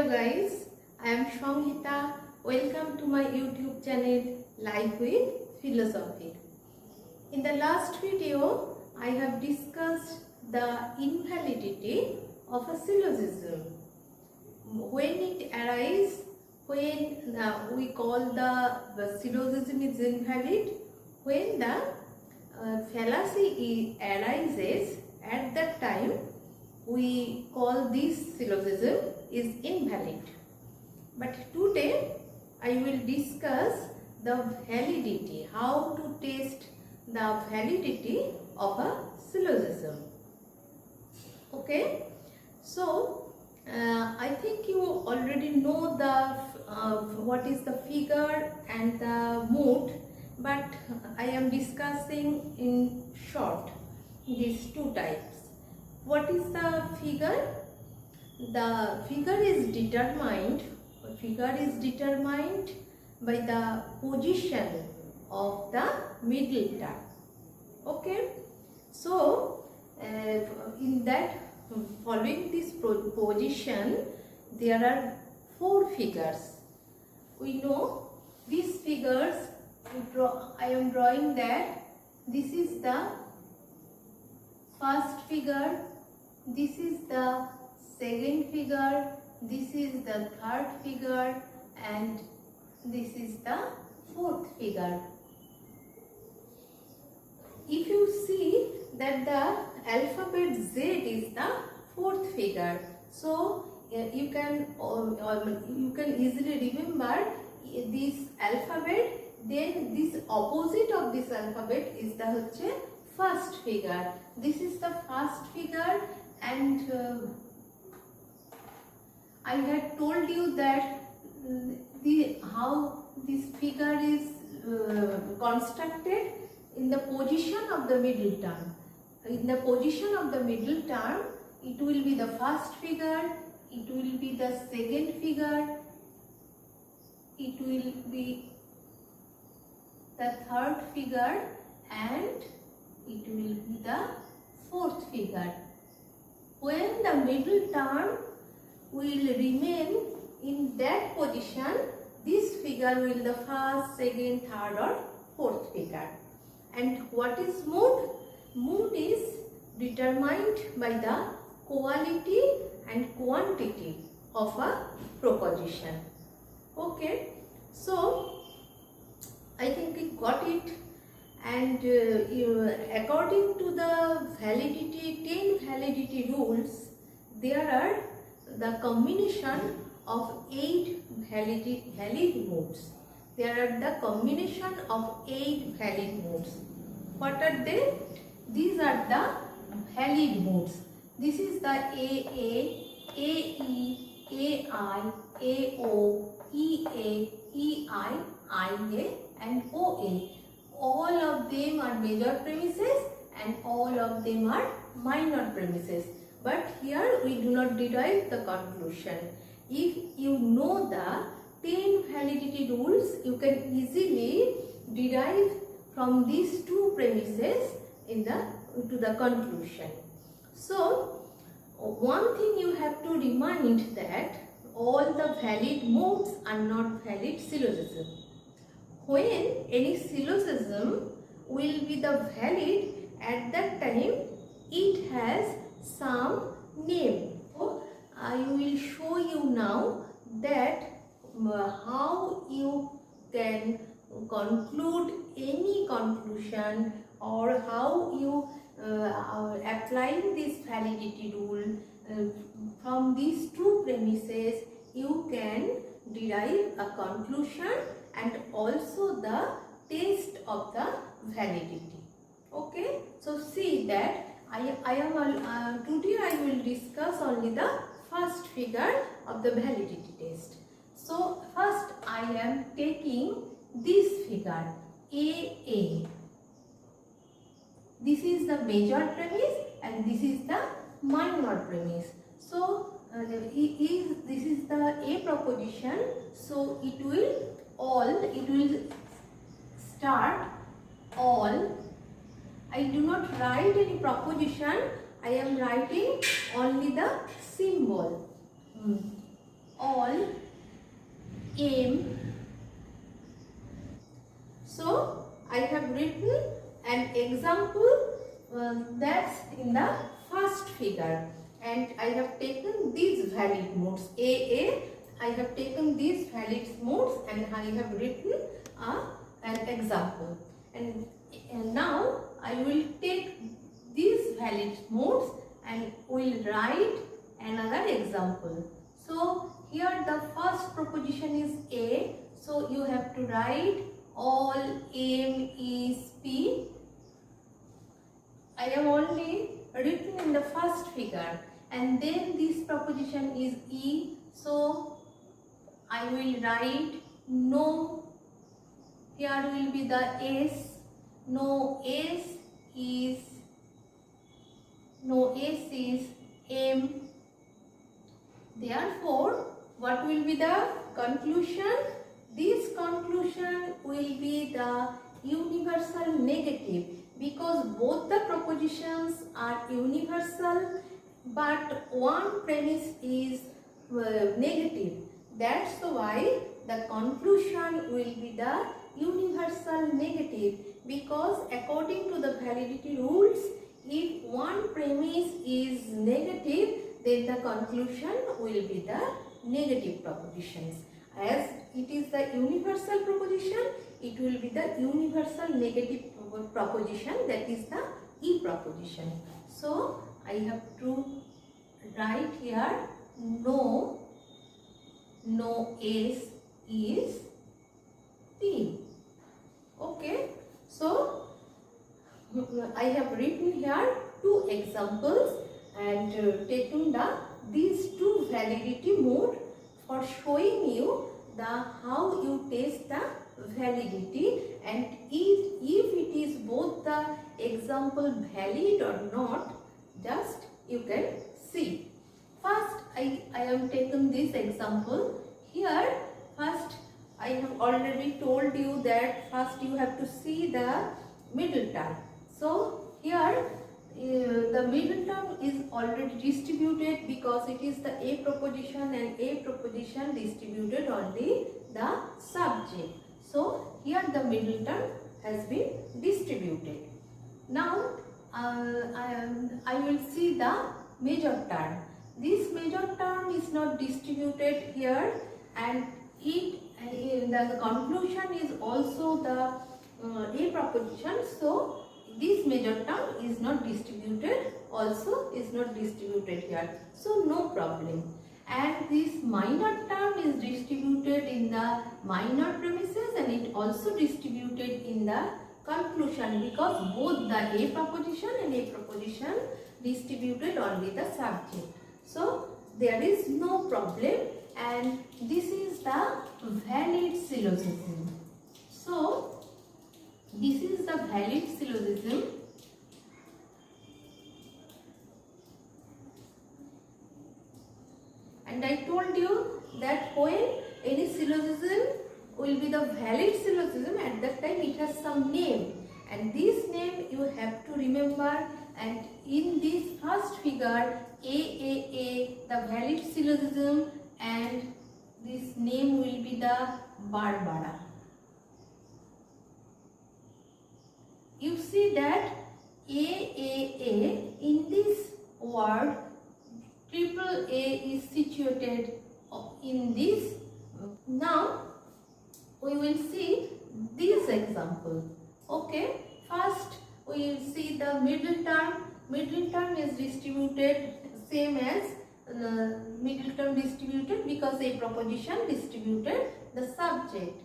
Hello guys, I am Shongita. Welcome to my YouTube channel Life with Philosophy. In the last video, I have discussed the invalidity of a syllogism. When it arises, when we call the syllogism is invalid, when the fallacy arises, at that time we call this syllogism is invalid. But today I will discuss the validity, how to test the validity of a syllogism. Okay, so I think you already know the what is the figure and the mood, but I am discussing in short these two types. What is the figure? The figure is determined by the position of the middle term. Okay, so in that, following this position, there are four figures. We know these figures. I am drawing that this is the first figure, this is the second figure, this is the third figure, and this is the fourth figure. If you see that the alphabet Z is the fourth figure, so you can easily remember this alphabet. Then this opposite of this alphabet is the first figure. This is the first figure, and I had told you that how this figure is constructed in the position of the middle term. In the position of the middle term, it will be the first figure, it will be the second figure, it will be the third figure, and it will be the fourth figure. When the middle term will remain in that position, this figure will be the first, second, third or fourth figure. And what is mood? Mood is determined by the quality and quantity of a proposition. Okay, so I think we got it. And according to the 10 validity rules, there are the combination of 8 valid modes. There are the combination of 8 valid modes. What are they? These are the valid modes. This is the AA, AE, AI, AO, EA, EI, IA and OA. All of them are major premises and all of them are minor premises. But here we do not derive the conclusion. If you know the 10 validity rules, you can easily derive from these two premises to the conclusion. So, one thing you have to remind that all the valid modes are not valid syllogism. When any syllogism will be the valid, at that time it has some name. So, I will show you now that how you can conclude any conclusion, or how you applying this validity rule from these two premises you can derive a conclusion and also the test of the validity. Okay, so see that today I will discuss only the first figure of the validity test. So first I am taking this figure AA. This is the major premise and this is the minor premise. So this is the A proposition, so it will start all. I do not write any proposition, I am writing only the symbol. all m. So I have written an example that's in the first figure, and I have taken these valid modes AA. I have taken these valid modes and I have written an example, and now I will take these valid modes and will write another example. So here the first proposition is A, so you have to write all m is p. I have only written in the first figure, and then this proposition is E, so I will write no. Here will be the S. No S is M. Therefore, what will be the conclusion? This conclusion will be the universal negative, because both the propositions are universal, but one premise is negative. That's why the conclusion will be the universal negative, because according to the validity rules, if one premise is negative, then the conclusion will be the negative propositions. As it is the universal proposition, it will be the universal negative proposition, that is the E proposition. So I have to write here no S is P. Okay, so I have written here two examples and taken these two validity mode for showing you how you test the validity, and if it is both the example valid or not, just you can see. First I have taken this example. Here first I have already told you that first you have to see the middle term. So here the middle term is already distributed, because it is the A proposition, and A proposition distributed only the subject. So here the middle term has been distributed. Now I will see the major term. This major term is not distributed here, and the conclusion is also the A proposition. So this major term is not distributed, also is not distributed here, so no problem. And this minor term is distributed in the minor premises, and it also distributed in the conclusion, because both the A proposition and A proposition distributed only the subject. So there is no problem, and this is the valid syllogism. So this is the valid syllogism, and I told you that when any syllogism will be the valid syllogism, at that time it has some name, and this name you have to remember. And in this first figure, AAA, the valid syllogism, and this name will be the Barbara. You see that AAA, in this word, triple A is situated in this. Now we will see this example. Okay, first we will see the middle term. Middle term is distributed same as middle term distributed, because a proposition distributed the subject.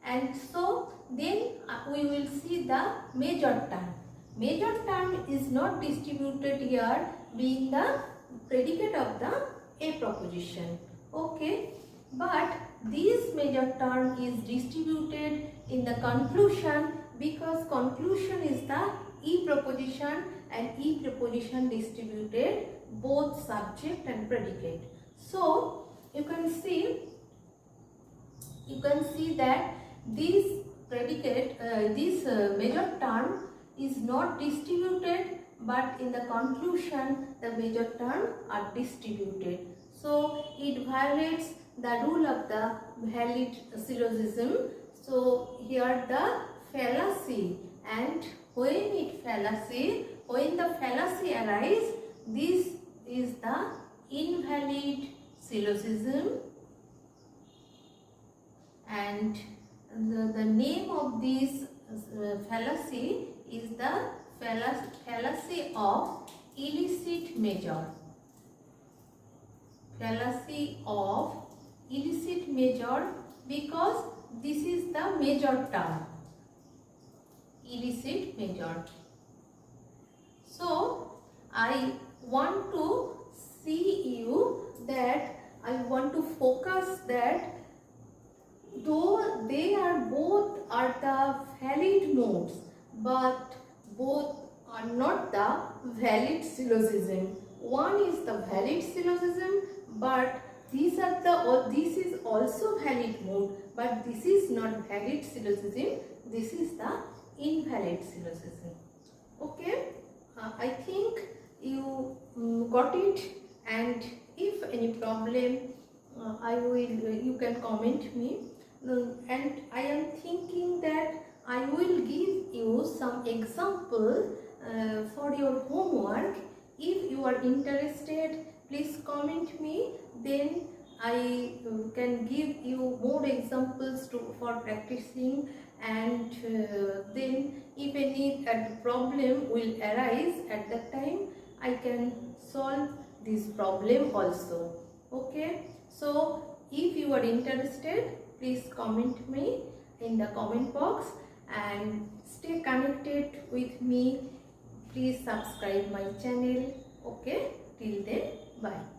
And so then we will see the major term. Major term is not distributed here, being the predicate of the A proposition. Okay, but this major term is distributed in the conclusion, because conclusion is the E proposition, and E proposition distributed both subject and predicate. So you can see that this predicate, major term is not distributed, but in the conclusion the major term are distributed. So it violates the rule of the valid syllogism. So here the fallacy, and when the fallacy arises, this is the invalid syllogism, and the name of this fallacy is the fallacy of illicit measure. Fallacy of illicit measure, because this is the measure term, illicit measure. So I want to see you that I want to focus that though they are both are the valid modes, but both are not the valid syllogism. One is the valid syllogism, but this is also valid mode, but this is not valid syllogism. This is the invalid syllogism. Okay, I think you got it, and if any problem, you can comment me. And I am thinking that I will give you some example for your homework. If you are interested, please comment me, then I can give you more examples for practicing, and then if any problem will arise at that time, I can solve this problem also. Okay, so if you are interested, please comment me in the comment box and stay connected with me. Please subscribe my channel. Okay, till then, bye.